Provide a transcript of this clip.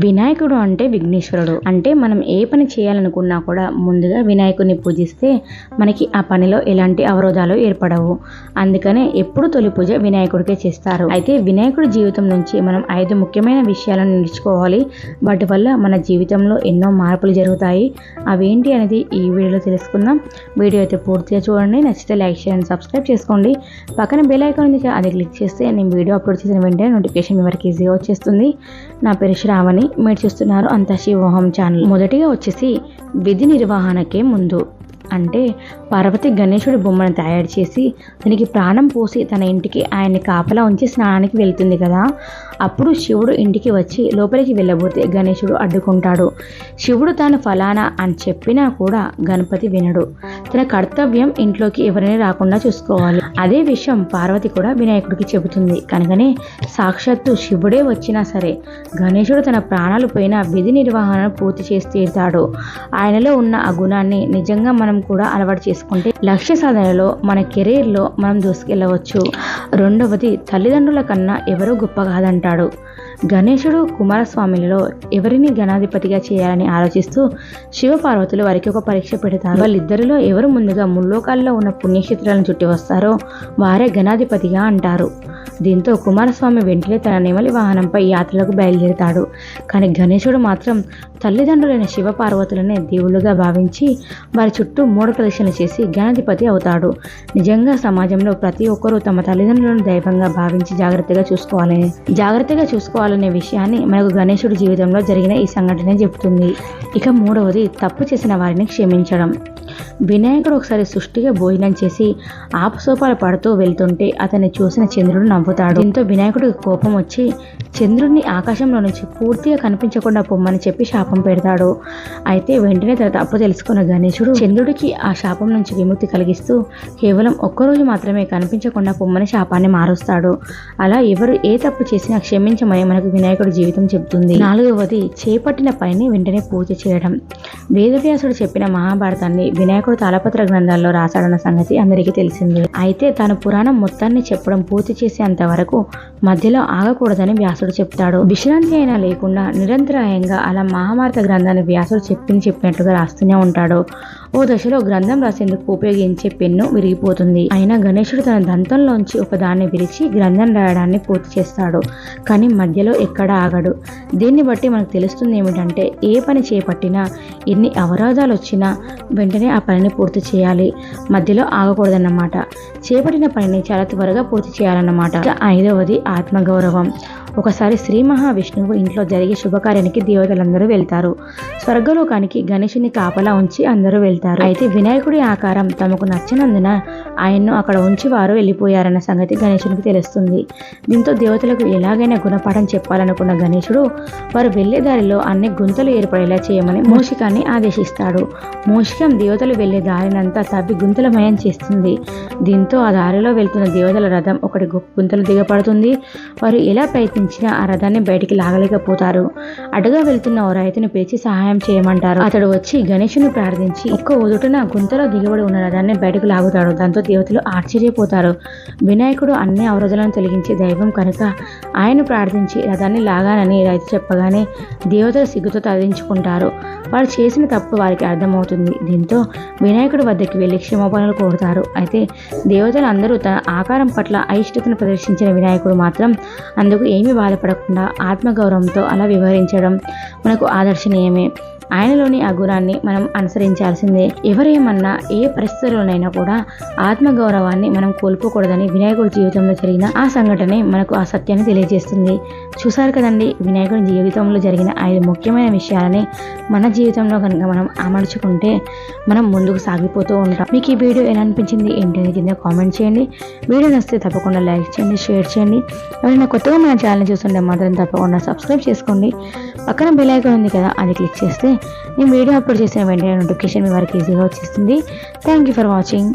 వినాయకుడు అంటే విఘ్నేశ్వరుడు. అంటే మనం ఏ పని చేయాలనుకున్నా కూడా ముందుగా వినాయకుడిని పూజిస్తే మనకి ఆ పనిలో ఎలాంటి అవరోధాలు ఏర్పడవు. అందుకనే ఎప్పుడు తొలి పూజ వినాయకుడికే చేస్తారు. అయితే వినాయకుడి జీవితం నుంచి మనం 5 ముఖ్యమైన విషయాలను నేర్చుకోవాలి. వాటి వల్ల మన జీవితంలో ఎన్నో మార్పులు జరుగుతాయి. అవేంటి అనేది ఈ వీడియోలో తెలుసుకుందాం. వీడియో అయితే పూర్తిగా చూడండి. నచ్చితే లైక్ చేయండి, సబ్స్క్రైబ్ చేసుకోండి. పక్కన బెల్ ఐకాన్ ఉంది, అది క్లిక్ చేస్తే నేను వీడియో అప్లోడ్ చేసిన వెంటనే నోటిఫికేషన్ మీ వరకు ఈజీగా వచ్చేస్తుంది. నా పేరు శ్రావణి, మీరు చూస్తున్నారు అంతా శివోహం ఛానల్. మొదటిగా వచ్చేసి విధి నిర్వహణకే ముందు. అంటే పార్వతి గణేశుడి బొమ్మను తయారు చేసి దానికి ప్రాణం పోసి తన ఇంటికి ఆయన్ని కాపలా ఉంచి స్నానానికి వెళ్తుంది కదా. అప్పుడు శివుడు ఇంటికి వచ్చి లోపలికి వెళ్ళబోతే గణేశుడు అడ్డుకుంటాడు. శివుడు తాను ఫలానా అని చెప్పినా కూడా గణపతి వినడు. తన కర్తవ్యం ఇంట్లోకి ఎవరిని రాకుండా చూసుకోవాలి. అదే విషయం పార్వతి కూడా వినాయకుడికి చెబుతుంది. కనుకనే సాక్షాత్తు శివుడే వచ్చినా సరే గణేశుడు తన ప్రాణాలు పోయిన విధి నిర్వహణను పూర్తి చేసి తీరుతాడు. ఆయనలో ఉన్న ఆ గుణాన్ని నిజంగా మనం కూడా అలవాటు చేసుకుంటే లక్ష్య సాధనలో మన కెరీర్లో మనం దూసుకెళ్ళవచ్చు. రెండవది, తల్లిదండ్రుల కన్నా ఎవరూ గొప్ప కాదంటాడు. గణేశుడు కుమారస్వామిలలో ఎవరిని గణాధిపతిగా చేయాలని ఆలోచిస్తూ శివపార్వతులు వారికి ఒక పరీక్ష పెడతారు. వాళ్ళిద్దరిలో ఎవరు ముందుగా ముల్లోకాల్లో ఉన్న పుణ్యక్షేత్రాలను చుట్టి వస్తారో వారే గణాధిపతిగా అంటారు. దీంతో కుమారస్వామి వెంటనే తన నెమలి వాహనంపై యాత్రలకు బయలుదేరుతాడు. కానీ గణేశుడు మాత్రం తల్లిదండ్రులైన శివపార్వతులనే దేవుళ్ళుగా భావించి వారి చుట్టూ 3 ప్రదక్షిణలు చేసి గణాధిపతి అవుతాడు. నిజంగా సమాజంలో ప్రతి ఒక్కరూ తమ తల్లిదండ్రులను దైవంగా భావించి జాగ్రత్తగా చూసుకోవాలనే విషయాన్ని మనకు గణేశుడి జీవితంలో జరిగిన ఈ సంఘటన చెబుతుంది. ఇక మూడవది, తప్పు చేసిన వారిని క్షమించడం. వినాయకుడు ఒకసారి సుష్టిగా భోజనం చేసి ఆపసోపాలు పడుతూ వెళ్తుంటే అతన్ని చూసిన చంద్రుడు నవ్వుతాడు. దీంతో వినాయకుడికి కోపం వచ్చి చంద్రుడిని ఆకాశంలో నుంచి పూర్తిగా కనిపించకుండా పొమ్మని చెప్పి శాపం పెడతాడు. అయితే వెంటనే తన తప్పు తెలుసుకున్న గణేశుడు చంద్రుడికి ఆ శాపం నుంచి విముక్తి కలిగిస్తూ కేవలం ఒక్కరోజు మాత్రమే కనిపించకుండా పొమ్మని శాపాన్ని మారుస్తాడు. అలా ఎవరు ఏ తప్పు చేసినా క్షమించమని మనకు వినాయకుడి జీవితం చెబుతుంది. నాలుగవది, చేపట్టిన పనిని వెంటనే పూర్తి చేయడం. వేదవ్యాసుడు చెప్పిన మహాభారతాన్ని వినాయకుడు తాళపత్ర గ్రంథాల్లో రాశాడన్న సంగతి అందరికీ తెలిసిందే. అయితే తాను పురాణం మొత్తాన్ని చెప్పడం పూర్తి చేసేంత వరకు మధ్యలో ఆగకూడదని వ్యాసుడు చెప్తాడు. విశ్రాంతి అయినా లేకుండా నిరంతరాయంగా అలా మహాభారత గ్రంథాన్ని వ్యాసుడు చెప్పినట్టుగా రాస్తూనే ఉంటాడు. ఓ దశలో గ్రంథం రాసేందుకు ఉపయోగించే పెన్ను విరిగిపోతుంది. అయినా గణేశుడు తన దంతంలోంచి ఒక దాన్ని విరిచి గ్రంథం రాయడాన్ని పూర్తి చేస్తాడు. కానీ మధ్యలో ఎక్కడా ఆగడు. దీన్ని బట్టి మనకు తెలుస్తుంది ఏమిటంటే ఏ పని చేపట్టినా ఎన్ని అవరోధాలు వచ్చినా వెంటనే ఆ పనిని పూర్తి చేయాలి. మధ్యలో ఆగకూడదన్నమాట. చేపట్టిన పనిని చాలా త్వరగా పూర్తి చేయాలన్నమాట. ఐదవది, ఆత్మగౌరవం. ఒకసారి శ్రీ మహావిష్ణువు ఇంట్లో జరిగే శుభకార్యానికి దేవతలందరూ వెళ్తారు. స్వర్గలోకానికి గణేశుని కాపలా ఉంచి అందరూ వెళ్తారు. అయితే వినాయకుడి ఆకారం తమకు నచ్చినందున ఆయన్ను అక్కడ ఉంచి వారు వెళ్ళిపోయారన్న సంగతి గణేశునికి తెలుస్తుంది. దీంతో దేవతలకు ఎలాగైనా గుణపాఠం చెప్పాలనుకున్న గణేశుడు వారు వెళ్లే దారిలో అన్ని గుంతలు ఏర్పడేలా చేయమని మూషికాన్ని ఆదేశిస్తాడు. మూషికం దేవతలు వెళ్లే దారినంతా తవ్వి గుంతలమయం చేస్తుంది. దీంతో ఆ దారిలో వెళ్తున్న దేవతల రథం ఒకటి గుంతలు దిగపడుతుంది. వారు ఎలా ప్రయత్నించినా ఆ రథాన్ని బయటికి లాగలేకపోతారు. అటుగా వెళ్తున్న ఓ రైతుని పిలిచి సహాయం చేయమంటారు. అతడు వచ్చి గణేశుని ప్రార్థించి ఒక్క ఉదుటన గుంతలో దిగబడి ఉన్న రథాన్ని బయటకు లాగుతాడు. దాంతో దేవతలు ఆశ్చర్యపోతారు. వినాయకుడు అన్ని అవరోధాలను తొలగించే దైవం కనుక ఆయన ప్రార్థించి రథాన్ని లాగానని రైతు చెప్పగానే దేవతలు సిగ్గుతో తలదించుకుంటారు. వారు చేసిన తప్పు వారికి అర్థమవుతుంది. దీంతో వినాయకుడి వద్దకి వెళ్లి క్షమాపణలు కోరుతారు. అయితే దేవతలు అందరూ తన ఆకారం పట్ల అయిష్టతను ప్రదర్శించిన వినాయకుడు మాత్రం అందుకు ఏమీ బాధపడకుండా ఆత్మగౌరవంతో అలా వ్యవహరించడం మనకు ఆదర్శనీయమే. ఆయనలోని ఆ గుణాన్ని మనం అనుసరించాల్సిందే. ఎవరేమన్నా ఏ పరిస్థితుల్లోనైనా కూడా ఆత్మగౌరవాన్ని మనం కోల్పోకూడదని వినాయకుడి జీవితంలో జరిగిన ఆ సంఘటనే మనకు ఆ సత్యాన్ని తెలియజేస్తుంది. చూసారు కదండి, వినాయకుడి జీవితంలో జరిగిన 5 ముఖ్యమైన విషయాలని మన జీవితంలో కనుక మనం అమర్చుకుంటే మనం ముందుకు సాగిపోతూ ఉంటాం. మీకు ఈ వీడియో ఎలా అనిపించింది ఏంటనేది కింద కామెంట్ చేయండి. వీడియో నచ్చితే తప్పకుండా లైక్ చేయండి, షేర్ చేయండి. ఎవరైనా కొత్తగా మన ఛానల్ చూస్తుంటే మాత్రం తప్పకుండా సబ్స్క్రైబ్ చేసుకోండి. పక్కన బెల్ ఐకాన్ ఉంది కదా, అది క్లిక్ చేస్తే నేను వీడియో అప్లోడ్ చేసిన వెంటనే నోటిఫికేషన్ మీ వరకు ఈజీగా వచ్చేస్తుంది. Thank you for watching.